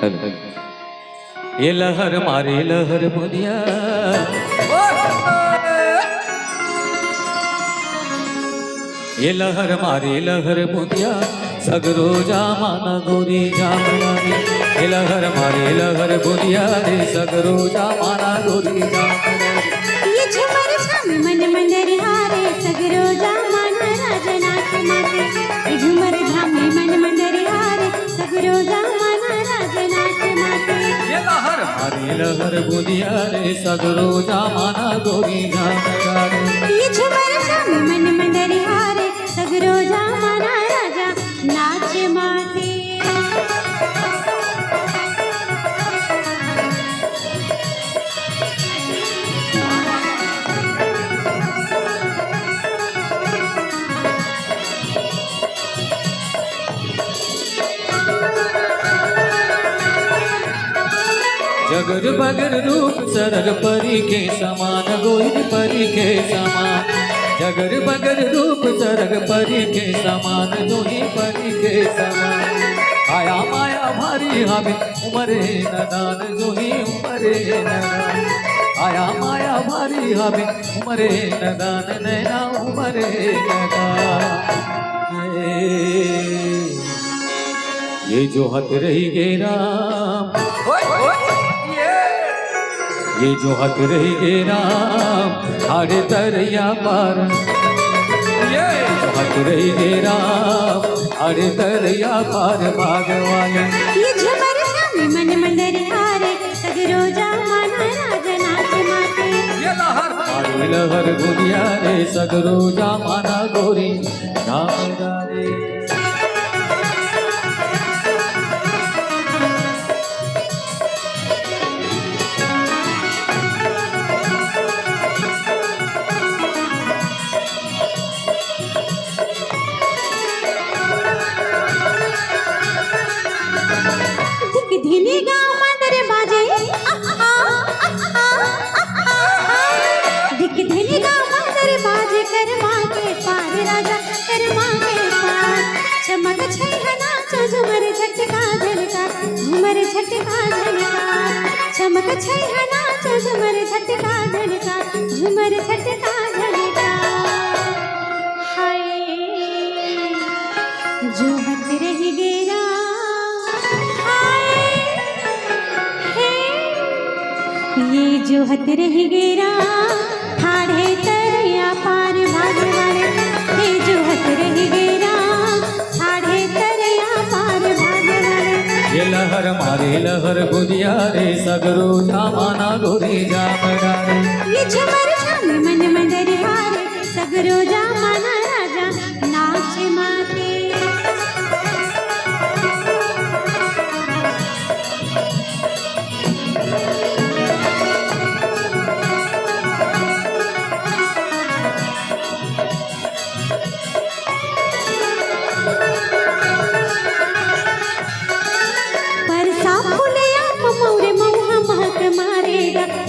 hello ये लहर मारे लहर बुनिया ये लहर मारे लहर बुनिया सगरो जामाना गोरी जामनानी ये लहर मारे लहर बुनिया रे सगरो जामाना गोरी जामनानी ये झुमर झम मन मंदर हारे सगरो जामाना राजनाथ माते ये झुमर झम मन मंदर हारे सगरो जामाना राजनाथ माते ये लहर मारे लहर बुनिया रे सगरो जामाना गोरी जामनानी ये झुमर झम मन मंदर हारे सगरो जामाना राजा नाच माते जगर बगर रूप सरग परी के समान गोरी परी के समान जगर बगर रूप सरग परी के समान दोही परी के समान आया माया भारी हमें उमरे नदान जोही उमरे नदान आया माया भारी हमें उमरे नदान नैना उमरे नदान ये जो हथ रही गे राम ये जो हथ रही गे राम हारे दरिया पार ये जो हथ रही गे राम हारे दरिया पार भागवाले ये झुमर झम मन मंदर हारे सगरो जामाना राजनाथ माते ये लहर मारे लहर गुनिया रे सगरो जामाना गोरी नामदारे धीनी गाँव मंदर बाजे दिख धीनी गाँव मंदर बाजे करमा के पार राजा करमा के पार चमक छैया नाचो झुमर झटका झलका झुमर झटका झलका चमक छैया नाचो झुमर झटका झलका झुमर झटका झलका हाय जो हथ रही गेरा ये जो हथ रह गेरा ठाढ़े तरया पार भागवाले ये जो हथ रह गेरा ठाढ़े तरया पार भागवाले ये लहर मारे लहर गुदिया रे सगरो जामाना गोरी जामदारे ये झुमर झम मन मंदर हारे सगरो जामाना राजा नाच माते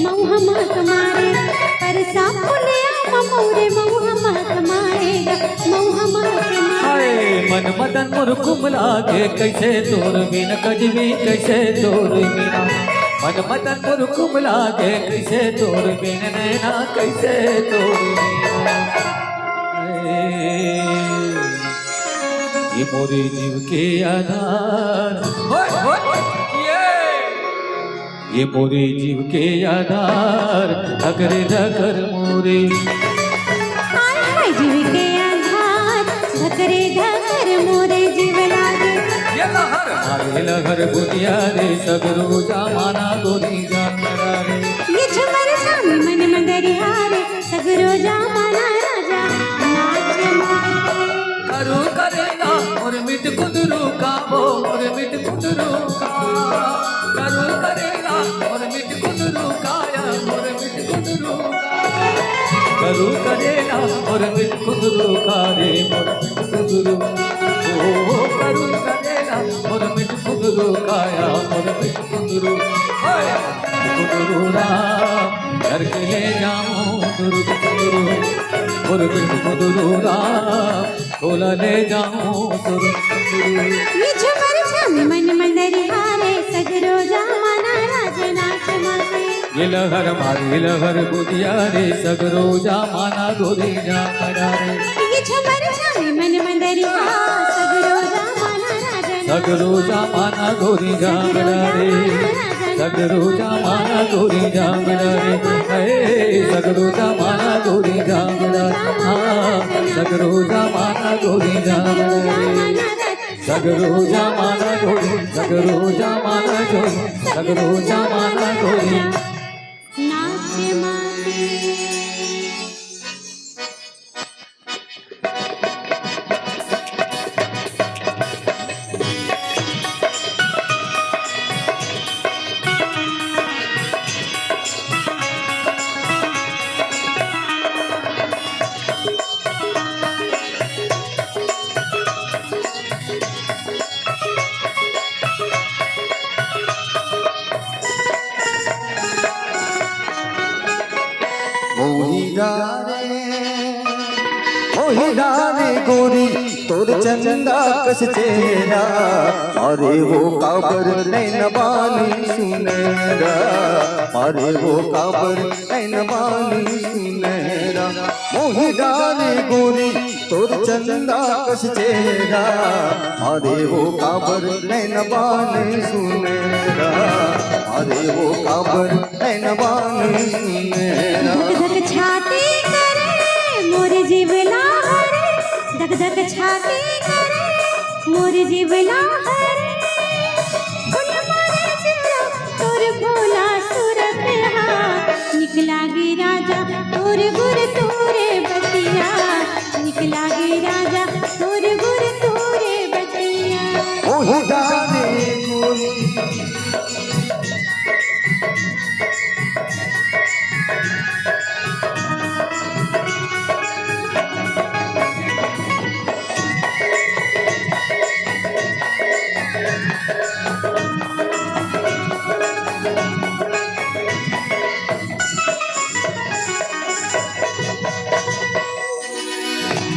मऊहा महक मारे पर सापुले ममोरे मऊहा महक मारेगा मऊहा महक मारे मन मदन मुरकुम लागे कैसे तोर बिन कजवी कैसे तोर बिना मन मदन मुरकुम लागे कैसे तोर बिन नैना कैसे तोर बिना ये मोरे जीव के आधार ये मोरे जीव के आधार अगर धकर मोरे हाय हाय जीव के आधार धकरे धकर मोरे जीव लागे ये लहर मारे लहर बुनिया रे सगरो जामाना गोरी जामरा रे ये झुमर झम मन मंदर हारे सगरो जामाना राजा नाच माते करू करेगा और मिट कुदरू का वो और मिट कुदरू का करू करेगा और मिट कुदरू काया और मिट कुदरू करू करेगा और मिट कुदरू का रे और मिट कुदरू ओ करू करेगा और मिट कुदरू काया और मिट कुदरू कुदरू राम घर के ले जाऊं दुर्ग कुदरू और मिट कुदरू राम तोला ले जाऊं सुर ये झुमर झम मन मंदर हारे सगरो जमाना राजनाच माते गिलहर मारे गिलहर बुदिया रे सगरो जमाना गोरी जामरा रे ये छबर छावे मन मंदरिया सगरो जमाना राजनाच सगरो जमाना गोरी जामरा रे सगरो जमाना गोरी जामरा रे हे सगरो जमाना गोरी जामरा हाँ सगरो जमाना गोरी जामरा रे सगरो जमाना गोरी सगरो जमाना गोरी सगरो जमाना गोरी नाच माते मोहिना रे गोरी तोर चंदा कस चेहरा अरे वो काबर नैन बानी सुनेरा अरे वो काबर नैन बानी सुनेरा मोहिना रे गोरी तोर चंदा कस चेहरा अरे वो काबर नैन बानी सुनेरा अरे वो काबर नैन बानी सुनेरा धक धक छाती करे मोर जीवला हरे धक धक छाती करे मोर जीवला हरे फूल मारे जिया तोर भोला सुरत हा निकला गे राजा तोर गुर तोरे बतिया निकला गे राजा तोर गुर तोरे बतिया मोहिना रे गोरी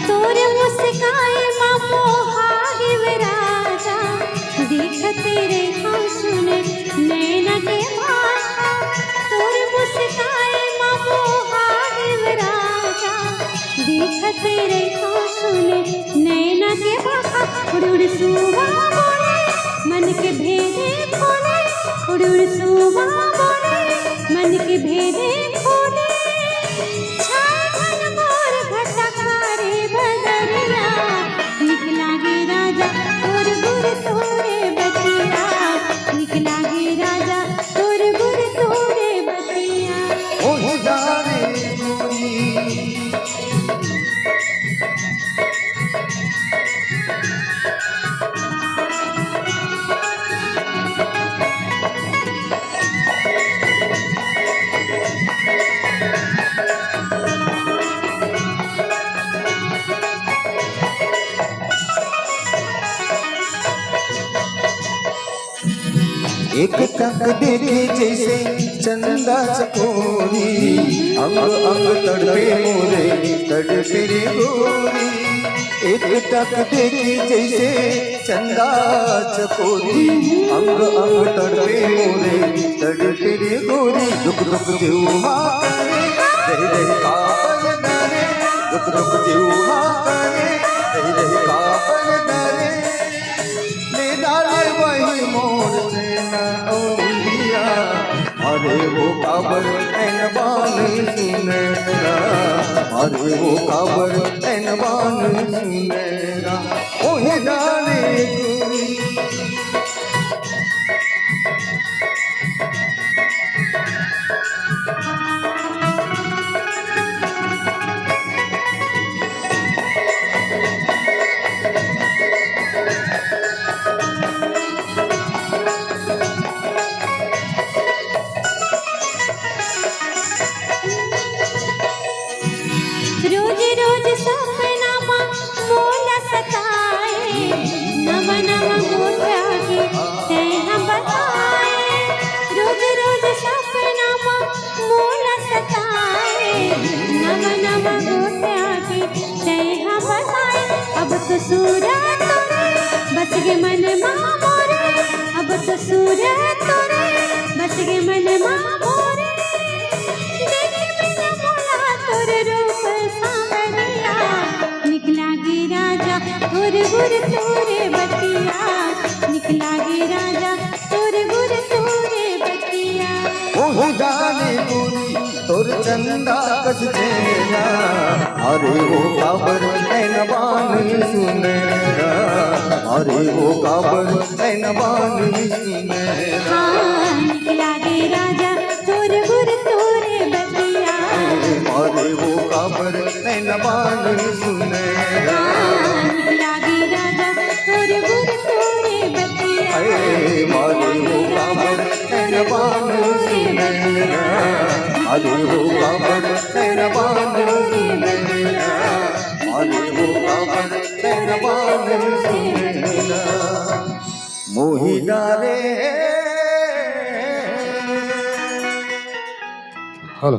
तोर मुस्काए मामो हागिव राजा देख तेरे सुन नैना के भाषा तोर मुस्काए मामो हागिव राजा देख तेरे सुन नैना के भाषा उड़ सुवा बोले मन के भेदे खोले उड़ सुवा बोले मन के भेदे खोले छागन मोर घटकारे बदरिया निकला गे राजा तोर गुर तोरे बतिया निकला गे राजा तोर गुर तोरे बतिया मोहिना रे गोरी एक टक देखे जैसे चंदा चकोरी अंग अंग तड़पे मोरे तड़पे रे गोरी एक टक देखे जैसे चंदा चकोरी अंग अंग तड़पे मोरे तड़पे रे गोरी दुख दुख जीवा करे रह रह कापन डरे दुख दुख जीवा करे रह रह कापन डरे ले डाले वही मोर से औलिया अरे वो काबर नैन बानी सुनेरा अरे वो काबर नैन बानी सुनेरा मोहिना रे गोरी रोज रोज सपना मोला सताए नव नव गोठा के शर्मा मोरे देखे बिना मोला तोर रूप सांवरिया निकला गे राजा तोर गुर तोरे बतिया निकला गे राजा तोर गुर तोरे बतिया ओह जाने गोरी तोर चंदा कस चेहरा अरे वो काबर नैनबान सुनेरा अरे वो काबर नैनबान सुनेरा हाँ निकला गे राजा तोर गुर तोरे बतिया अरे वो काबर नैनबान सुनेरा निकला गे राजा तोर गुर तोरे बतिया अरे मारे वो काबर नैनबान सुनेरा अरे वो काबर नैनबान सुनेरा अरे वो काबर नैनबान सुनेरा मोही डाले हेलो